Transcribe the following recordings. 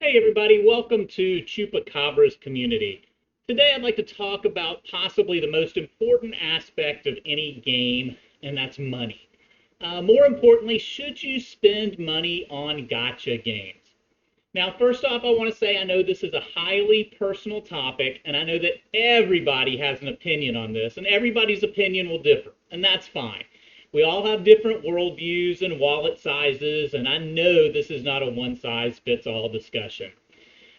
Hey everybody, welcome to Chupacabra's community. Today I'd like to talk about possibly the most important aspect of any game, and that's money. More importantly, should you spend money on gotcha games? Now, first off, I want to say I know this is a highly personal topic, and I know that everybody has an opinion on this, and everybody's opinion will differ, and that's fine. We all have different worldviews and wallet sizes, and I know this is not a one size fits all discussion.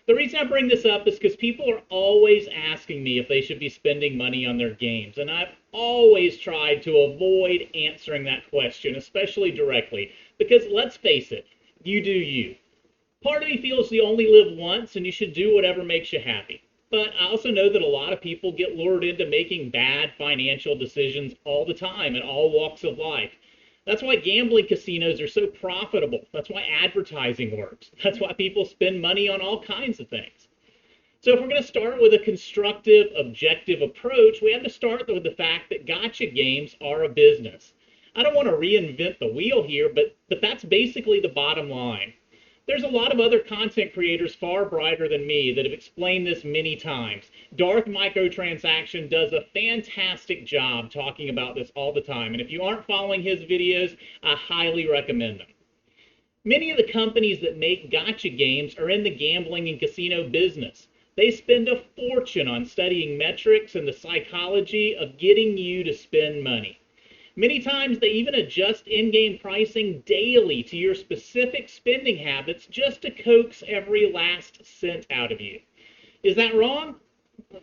The reason I bring this up is because people are always asking me if they should be spending money on their games, and I've always tried to avoid answering that question, especially directly, because let's face it, you do you. Part of me feels you only live once and you should do whatever makes you happy. But I also know that a lot of people get lured into making bad financial decisions all the time in all walks of life. That's why gambling casinos are so profitable. That's why advertising works. That's why people spend money on all kinds of things. So if we're going to start with a constructive, objective approach, we have to start with the fact that gotcha games are a business. I don't want to reinvent the wheel here, but that's basically the bottom line. There's a lot of other content creators far brighter than me that have explained this many times. Darth Microtransaction does a fantastic job talking about this all the time, and if you aren't following his videos, I highly recommend them. Many of the companies that make gotcha games are in the gambling and casino business. They spend a fortune on studying metrics and the psychology of getting you to spend money. Many times they even adjust in-game pricing daily to your specific spending habits just to coax every last cent out of you. Is that wrong?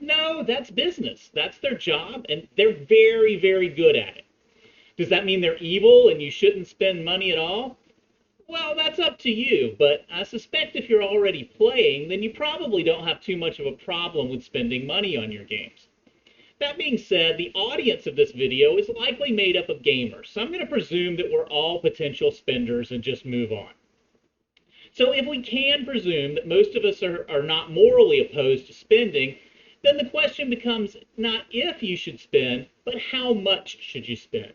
No, that's business. That's their job, and they're very, very good at it. Does that mean they're evil and you shouldn't spend money at all? Well, that's up to you, but I suspect if you're already playing, then you probably don't have too much of a problem with spending money on your games. That being said, the audience of this video is likely made up of gamers, so I'm going to presume that we're all potential spenders and just move on. So if we can presume that most of us are not morally opposed to spending, then the question becomes not if you should spend, but how much should you spend?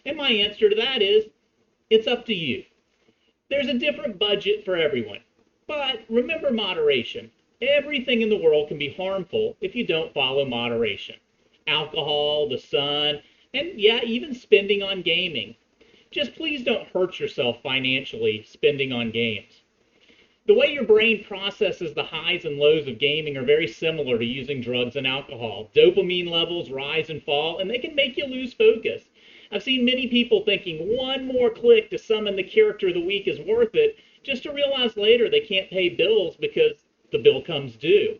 And my answer to that is, it's up to you. There's a different budget for everyone. But remember moderation. Everything in the world can be harmful if you don't follow moderation. Alcohol, the sun, and yeah, even spending on gaming. Just please don't hurt yourself financially spending on games. The way your brain processes the highs and lows of gaming are very similar to using drugs and alcohol. Dopamine levels rise and fall, and they can make you lose focus. I've seen many people thinking one more click to summon the character of the week is worth it, just to realize later they can't pay bills because the bill comes due.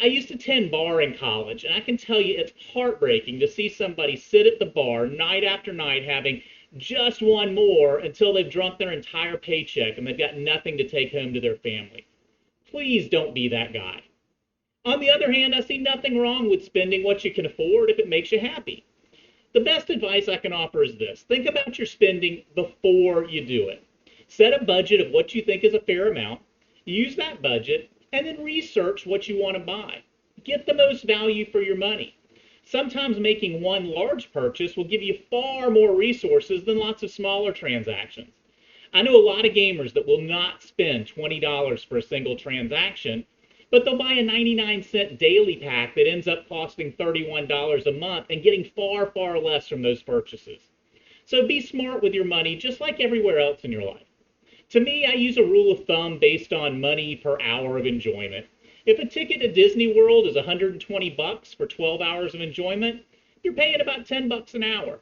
I used to tend bar in college, and I can tell you it's heartbreaking to see somebody sit at the bar night after night having just one more until they've drunk their entire paycheck and they've got nothing to take home to their family. Please don't be that guy. On the other hand, I see nothing wrong with spending what you can afford if it makes you happy. The best advice I can offer is this: think about your spending before you do it. Set a budget of what you think is a fair amount, use that budget, and then research what you want to buy. Get the most value for your money. Sometimes making one large purchase will give you far more resources than lots of smaller transactions. I know a lot of gamers that will not spend $20 for a single transaction, but they'll buy a 99-cent daily pack that ends up costing $31 a month and getting far, far less from those purchases. So be smart with your money just like everywhere else in your life. To me, I use a rule of thumb based on money per hour of enjoyment. If a ticket to Disney World is 120 bucks for 12 hours of enjoyment, you're paying about 10 bucks an hour.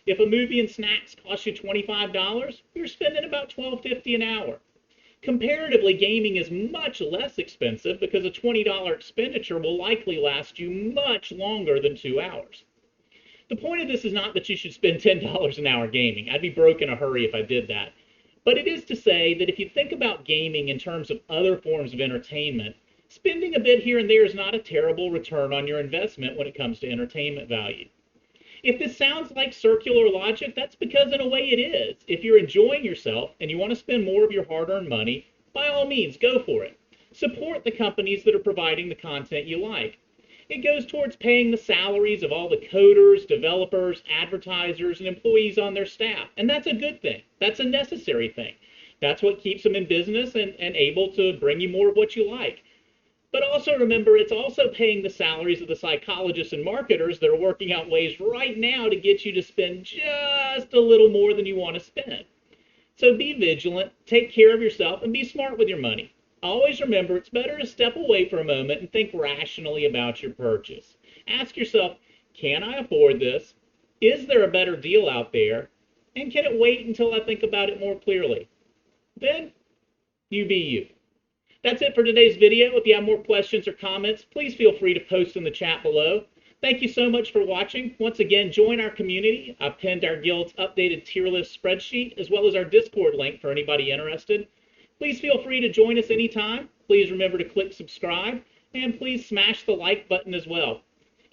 If a movie and snacks cost you $25, you're spending about $12.50 an hour. Comparatively, gaming is much less expensive because a $20 expenditure will likely last you much longer than 2 hours. The point of this is not that you should spend $10 an hour gaming. I'd be broke in a hurry if I did that. But it is to say that if you think about gaming in terms of other forms of entertainment, spending a bit here and there is not a terrible return on your investment when it comes to entertainment value. If this sounds like circular logic, that's because in a way it is. If you're enjoying yourself and you want to spend more of your hard-earned money, by all means, go for it. Support the companies that are providing the content you like. It goes towards paying the salaries of all the coders, developers, advertisers, and employees on their staff. And that's a good thing. That's a necessary thing. That's what keeps them in business and able to bring you more of what you like. But also remember, it's also paying the salaries of the psychologists and marketers that are working out ways right now to get you to spend just a little more than you want to spend. So be vigilant, take care of yourself, and be smart with your money. Always remember, it's better to step away for a moment and think rationally about your purchase. Ask yourself, can I afford this? Is there a better deal out there? And can it wait until I think about it more clearly? Then, you be you. That's it for today's video. If you have more questions or comments, please feel free to post in the chat below. Thank you so much for watching. Once again, join our community. I've pinned our guild's updated tier list spreadsheet, as well as our Discord link for anybody interested. Please feel free to join us anytime. Please remember to click subscribe, and please smash the like button as well.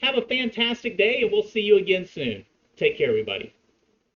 Have a fantastic day, and we'll see you again soon. Take care, everybody.